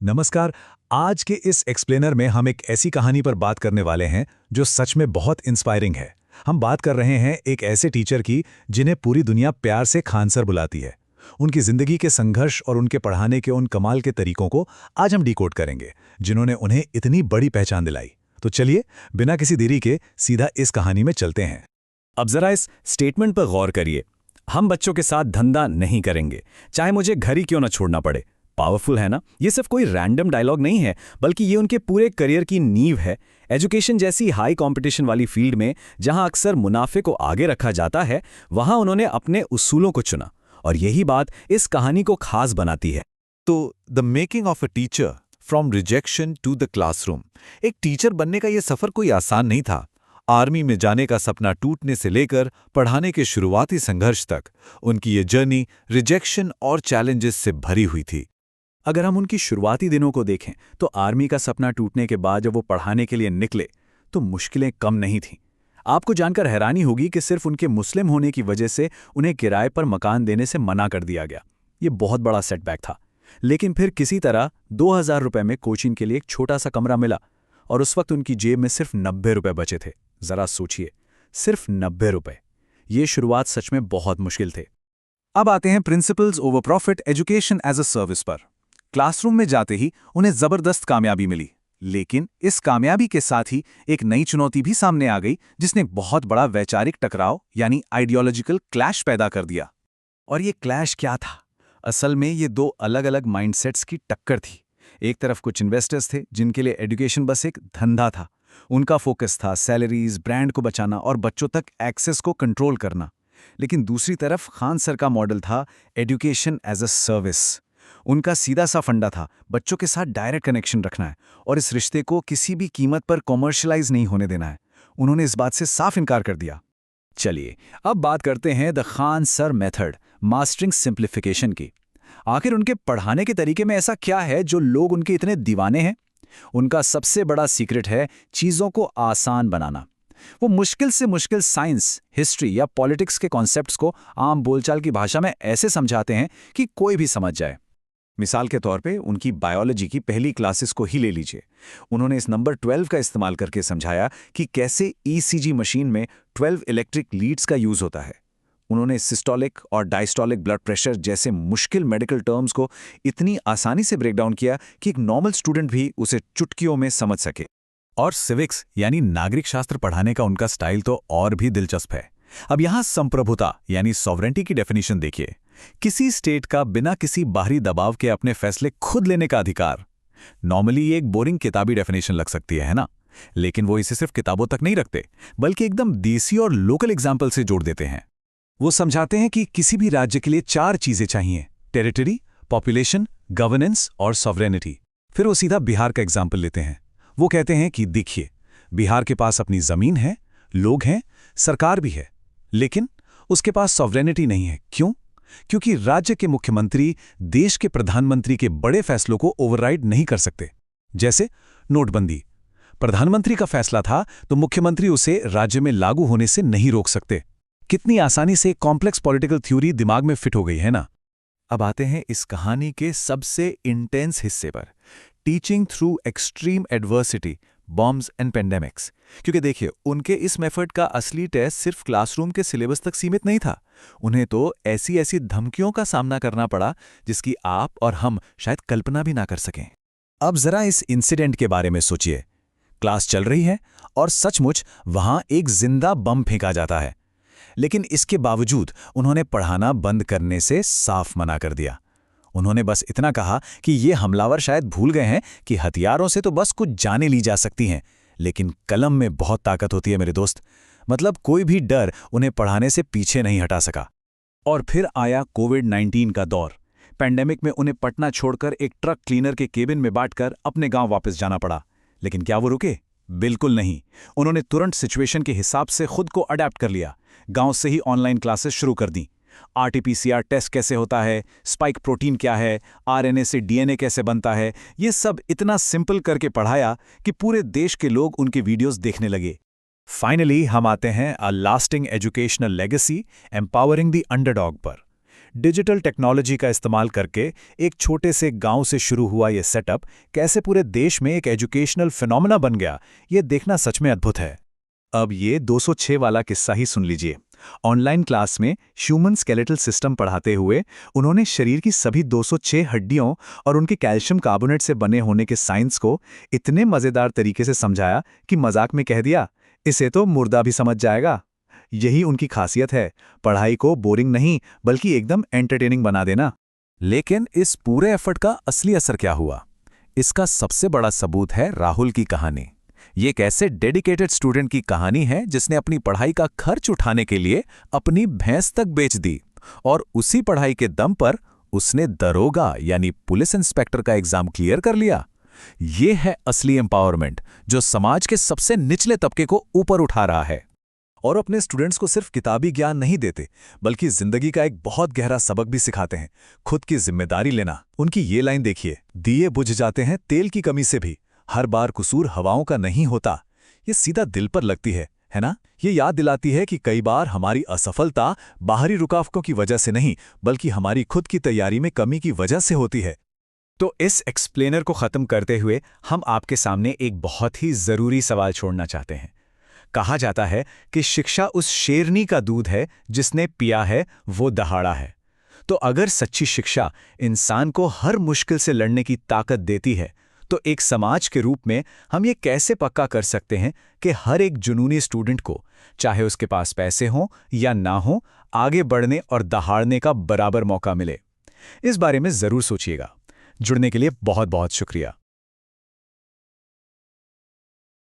नमस्कार। आज के इस एक्सप्लेनर में हम एक ऐसी कहानी पर बात करने वाले हैं जो सच में बहुत इंस्पायरिंग है। हम बात कर रहे हैं एक ऐसे टीचर की जिन्हें पूरी दुनिया प्यार से खान सर बुलाती है। उनकी जिंदगी के संघर्ष और उनके पढ़ाने के उन कमाल के तरीकों को आज हम डिकोड करेंगे, जिन्होंने उन्हें इतनी बड़ी पहचान दिलाई। तो चलिए बिना किसी देरी के सीधा इस कहानी में चलते हैं। अब जरा इस स्टेटमेंट पर गौर करिए। हम बच्चों के साथ धंधा नहीं करेंगे, चाहे मुझे घर ही क्यों ना छोड़ना पड़े। पावरफुल है ना? ये सिर्फ कोई रैंडम डायलॉग नहीं है, बल्कि ये उनके पूरे करियर की नींव है। एजुकेशन जैसी हाई कंपटीशन वाली फील्ड में जहां अक्सर मुनाफे को आगे रखा जाता है, वहां उन्होंने अपने उसूलों को चुना, और यही बात इस कहानी को खास बनाती है। तो the making of a teacher, from rejection to the classroom. एक टीचर बनने का यह सफर कोई आसान नहीं था। आर्मी में जाने का सपना टूटने से लेकर पढ़ाने के शुरुआती संघर्ष तक उनकी ये जर्नी रिजेक्शन और चैलेंजेस से भरी हुई थी। अगर हम उनकी शुरुआती दिनों को देखें तो आर्मी का सपना टूटने के बाद जब वो पढ़ाने के लिए निकले तो मुश्किलें कम नहीं थीं। आपको जानकर हैरानी होगी कि सिर्फ उनके मुस्लिम होने की वजह से उन्हें किराए पर मकान देने से मना कर दिया गया। ये बहुत बड़ा सेटबैक था, लेकिन फिर किसी तरह 2000 रुपए में कोचिंग के लिए एक छोटा सा कमरा मिला, और उस वक्त उनकी जेब में सिर्फ 90 रुपए बचे थे। जरा सोचिए, सिर्फ 90 रुपए। ये शुरुआत सच में बहुत मुश्किल थे। अब आते हैं principles over profit education as a service पर। क्लासरूम में जाते ही उन्हें जबरदस्त कामयाबी मिली, लेकिन इस कामयाबी के साथ ही एक नई चुनौती भी सामने आ गई, जिसने एक बहुत बड़ा वैचारिक टकराव यानी आइडियोलॉजिकल क्लैश पैदा कर दिया। और ये क्लैश क्या था? असल में ये दो अलग अलग माइंडसेट्स की टक्कर थी। एक तरफ कुछ इन्वेस्टर्स थे जिनके लिए एजुकेशन बस एक धंधा था। उनका फोकस था सैलरीज, ब्रांड को बचाना और बच्चों तक एक्सेस को कंट्रोल करना। लेकिन दूसरी तरफ खान सर का मॉडल था एजुकेशन एज अ सर्विस। उनका सीधा सा फंडा था, बच्चों के साथ डायरेक्ट कनेक्शन रखना है और इस रिश्ते को किसी भी कीमत पर कॉमर्शलाइज नहीं होने देना है। उन्होंने इस बात से साफ इनकार कर दिया। चलिए अब बात करते हैं the Khan sir method, mastering simplification की। आखिर उनके पढ़ाने के तरीके में ऐसा क्या है जो लोग उनके इतने दीवाने हैं? उनका सबसे बड़ा सीक्रेट है चीज़ों को आसान बनाना। वो मुश्किल से मुश्किल साइंस, हिस्ट्री या पॉलिटिक्स के कॉन्सेप्ट्स को आम बोलचाल की भाषा में ऐसे समझाते हैं कि कोई भी समझ जाए। मिसाल के तौर पे उनकी बायोलॉजी की पहली क्लासेस को ही ले लीजिए। उन्होंने इस नंबर 12 का इस्तेमाल करके समझाया कि कैसे ईसीजी मशीन में 12 इलेक्ट्रिक लीड्स का यूज होता है। उन्होंने सिस्टोलिक और डायस्टोलिक ब्लड प्रेशर जैसे मुश्किल मेडिकल टर्म्स को इतनी आसानी से ब्रेक डाउन किया कि एक नॉर्मल स्टूडेंट भी उसे चुटकियों में समझ सके। और सिविक्स यानी नागरिक शास्त्र पढ़ाने का उनका स्टाइल तो और भी दिलचस्प है। अब यहां संप्रभुता यानी सॉवरेंटी की डेफिनेशन देखिए। किसी स्टेट का बिना किसी बाहरी दबाव के अपने फैसले खुद लेने का अधिकार। नॉर्मली ये एक बोरिंग किताबी डेफिनेशन लग सकती है ना? लेकिन वो इसे सिर्फ किताबों तक नहीं रखते, बल्कि एकदम देसी और लोकल एग्जाम्पल से जोड़ देते हैं। वो समझाते हैं कि किसी भी राज्य के लिए 4 चीजें चाहिए: टेरिटरी, पॉपुलेशन, गवर्नेंस और सॉवरेनिटी। फिर वो सीधा बिहार का एग्जाम्पल लेते हैं। वो कहते हैं कि देखिए, बिहार के पास अपनी जमीन है, लोग हैं, सरकार भी है, लेकिन उसके पास सॉवरेनिटी नहीं है। क्यों? क्योंकि राज्य के मुख्यमंत्री देश के प्रधानमंत्री के बड़े फैसलों को ओवरराइड नहीं कर सकते। जैसे नोटबंदी, प्रधानमंत्री का फैसला था तो मुख्यमंत्री उसे राज्य में लागू होने से नहीं रोक सकते। कितनी आसानी से कॉम्प्लेक्स पॉलिटिकल थ्योरी दिमाग में फिट हो गई है ना? अब आते हैं इस कहानी के सबसे इंटेंस हिस्से पर, teaching through extreme adversity, bombs and pandemics. क्योंकि देखिए, उनके इस मेथड का असली टेस्ट सिर्फ क्लासरूम के सिलेबस तक सीमित नहीं था। उन्हें तो ऐसी ऐसी धमकियों का सामना करना पड़ा जिसकी आप और हम शायद कल्पना भी ना कर सकें। अब जरा इस इंसिडेंट के बारे में सोचिए। क्लास चल रही है और सचमुच वहां एक जिंदा बम फेंका जाता है, लेकिन इसके बावजूद उन्होंने पढ़ाना बंद करने से साफ मना कर दिया। उन्होंने बस इतना कहा कि ये हमलावर शायद भूल गए हैं कि हथियारों से तो बस कुछ जानें ली जा सकती हैं, लेकिन कलम में बहुत ताकत होती है मेरे दोस्त। मतलब कोई भी डर उन्हें पढ़ाने से पीछे नहीं हटा सका। और फिर आया कोविड-19 का दौर। पैंडेमिक में उन्हें पटना छोड़कर एक ट्रक क्लीनर के केबिन में बांटकर अपने गांव वापस जाना पड़ा। लेकिन क्या वो रुके? बिल्कुल नहीं। उन्होंने तुरंत सिचुएशन के हिसाब से खुद को अडेप्ट कर लिया। गांव से ही ऑनलाइन क्लासेस शुरू कर दी। आरटीपीसीआर टेस्ट कैसे होता है, स्पाइक प्रोटीन क्या है, आरएनए से डीएनए कैसे बनता है, ये सब इतना सिंपल करके पढ़ाया कि पूरे देश के लोग उनके वीडियोस देखने लगे। फाइनली हम आते हैं अ lasting educational legacy, empowering the underdog पर। डिजिटल टेक्नोलॉजी का इस्तेमाल करके एक छोटे से गांव से शुरू हुआ ये सेटअप कैसे पूरे देश में एक एजुकेशनल फिनोमेना बन गया, ये देखना सच में अद्भुत है। अब ये 206 वाला किस्सा ही सुन लीजिए। ऑनलाइन क्लास में ह्यूमन स्केलेटल सिस्टम पढ़ाते हुए उन्होंने शरीर की सभी 206 हड्डियों और उनके कैल्शियम कार्बोनेट से बने होने के साइंस को इतने मज़ेदार तरीके से समझाया कि मजाक में कह दिया, इसे तो मुर्दा भी समझ जाएगा। यही उनकी खासियत है, पढ़ाई को बोरिंग नहीं बल्कि एकदम एंटरटेनिंग बना देना। लेकिन इस पूरे एफर्ट का असली असर क्या हुआ? इसका सबसे बड़ा सबूत है राहुल की कहानी। ये एक ऐसे डेडिकेटेड स्टूडेंट की कहानी है जिसने अपनी पढ़ाई का खर्च उठाने के लिए अपनी भैंस तक बेच दी, और उसी पढ़ाई के दम पर उसने दरोगा यानी पुलिस इंस्पेक्टर का एग्जाम क्लियर कर लिया। ये है असली एम्पावरमेंट, जो समाज के सबसे निचले तबके को ऊपर उठा रहा है। और अपने स्टूडेंट्स को सिर्फ किताबी ज्ञान नहीं देते, बल्कि जिंदगी का एक बहुत गहरा सबक भी सिखाते हैं, खुद की जिम्मेदारी लेना। उनकी ये लाइन देखिए, दिए बुझ जाते हैं तेल की कमी से भी, हर बार कसूर हवाओं का नहीं होता। ये सीधा दिल पर लगती है ना? ये याद दिलाती है कि कई बार हमारी असफलता बाहरी रुकावटों की वजह से नहीं, बल्कि हमारी खुद की तैयारी में कमी की वजह से होती है। तो इस एक्सप्लेनर को खत्म करते हुए हम आपके सामने एक बहुत ही जरूरी सवाल छोड़ना चाहते हैं। कहा जाता है कि शिक्षा उस शेरनी का दूध है जिसने पिया है वो दहाड़ा है। तो अगर सच्ची शिक्षा इंसान को हर मुश्किल से लड़ने की ताकत देती है, तो एक समाज के रूप में हम ये कैसे पक्का कर सकते हैं कि हर एक जुनूनी स्टूडेंट को, चाहे उसके पास पैसे हों या ना हो, आगे बढ़ने और दहाड़ने का बराबर मौका मिले? इस बारे में जरूर सोचिएगा। जुड़ने के लिए बहुत बहुत शुक्रिया।